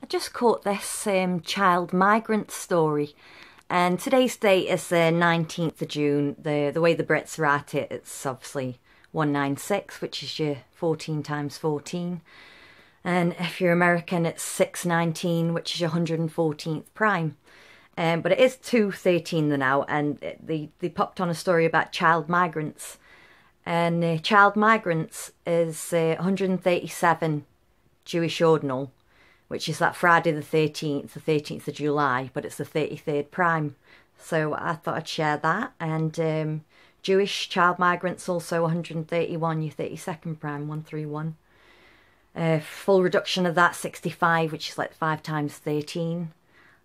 I just caught this child migrant story, and today's date is the 19th of June. The way the Brits are at it, it's obviously 196, which is your 14 times 14. And if you're American, it's 619, which is your 114th prime. But it is 213 now, and they popped on a story about child migrants. And child migrants is 137 Jewish ordinal, which is that Friday the 13th of July, but it's the 33rd prime. So I thought I'd share that. And Jewish child migrants also 131, your 32nd prime, 131. Full reduction of that 65, which is like 5 times 13.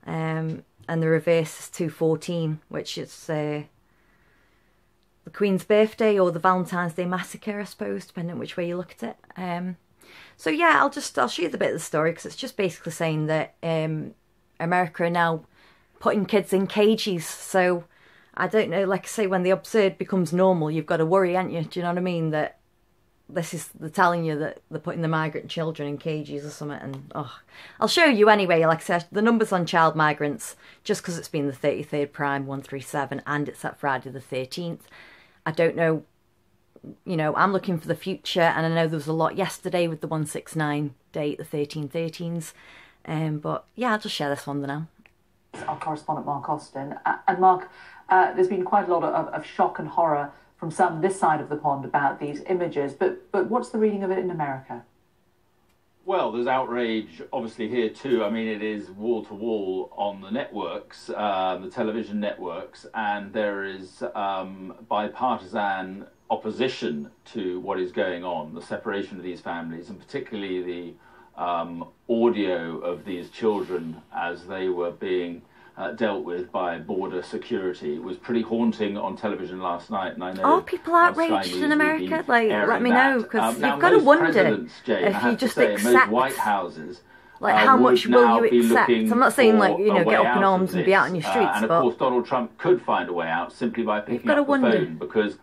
And the reverse is 214, which is the Queen's birthday or the Valentine's Day massacre, I suppose, depending on which way you look at it. So yeah, I'll show you the bit of the story, because it's just basically saying that America are now putting kids in cages. So I don't know, like I say, when the absurd becomes normal, you've got to worry, aren't you? Do you know what I mean? That they're telling you that they're putting the migrant children in cages or something. And I'll show you anyway. Like I said, the numbers on child migrants, just because it's been the 33rd prime, 137, and it's that Friday the 13th. I don't know. You know, I'm looking for the future, and I know there was a lot yesterday with the 169 date, the 1313s. But yeah, I'll just share this one now. Our correspondent Mark Austin. And Mark, there's been quite a lot of shock and horror from some this side of the pond about these images, but what's the reading of it in America? Well, there's outrage obviously here too. I mean, it is wall to wall on the networks, the television networks, and there is bipartisan opposition to what is going on, the separation of these families, and particularly the audio of these children as they were being dealt with by border security. It was pretty haunting on television last night, and I know. Are people outraged in America? Like, let me know, because you've got to wonder if you just accept. Most White Houses, like, how much will you accept? I'm not saying, like, you know, get up in arms and be out in your streets, and of course Donald Trump could find a way out simply by picking up the phone, because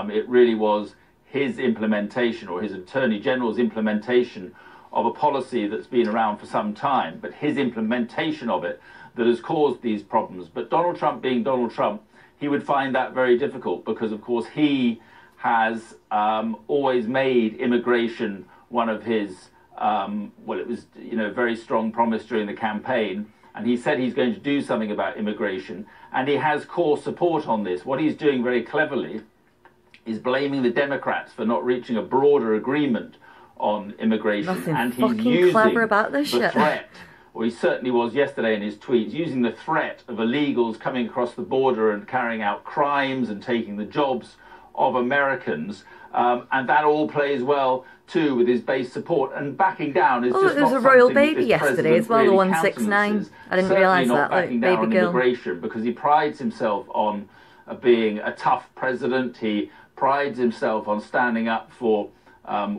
it really was his implementation, or his Attorney General's implementation of a policy that's been around for some time, but his implementation of it that has caused these problems. But Donald Trump being Donald Trump, he would find that very difficult, because of course he has always made immigration one of his, well, it was, you know, very strong promise during the campaign, and he said he's going to do something about immigration, and he has core support on this. What he's doing very cleverly is blaming the Democrats for not reaching a broader agreement on immigration. Nothing and he's fucking using clever about this the shit. threat, or he certainly was yesterday in his tweets, using the threat of illegals coming across the border and carrying out crimes and taking the jobs of Americans. And that all plays well too with his base support, and backing down is just there was not a royal something baby yesterday as well, the 169. I didn't realise that, like, backing down baby on girl. immigration, because he prides himself on being a tough president. He prides himself on standing up for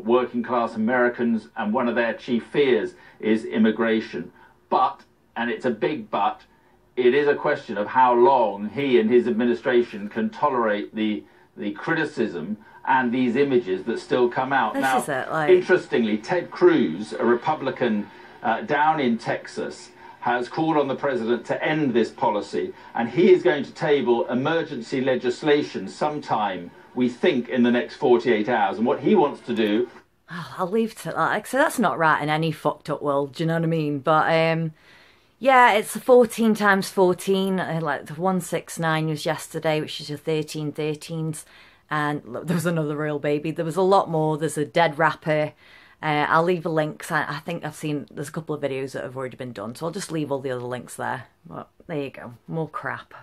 working class Americans, and one of their chief fears is immigration. But, and it's a big but, it is a question of how long he and his administration can tolerate the criticism and these images that still come out. Now, interestingly, Ted Cruz, a Republican down in Texas, has called on the president to end this policy, and he is going to table emergency legislation sometime, we think, in the next 48 hours. And what he wants to do... I'll leave it at that. Like, so that's not right in any fucked up world, do you know what I mean? But, yeah, it's the 14 times 14. Like, the 169 was yesterday, which is your 1313s. And look, there was another real baby. There was a lot more. There's a dead rapper. I'll leave a link. I think I've seen, there's a couple of videos that have already been done. So I'll just leave all the other links there. But there you go. More crap.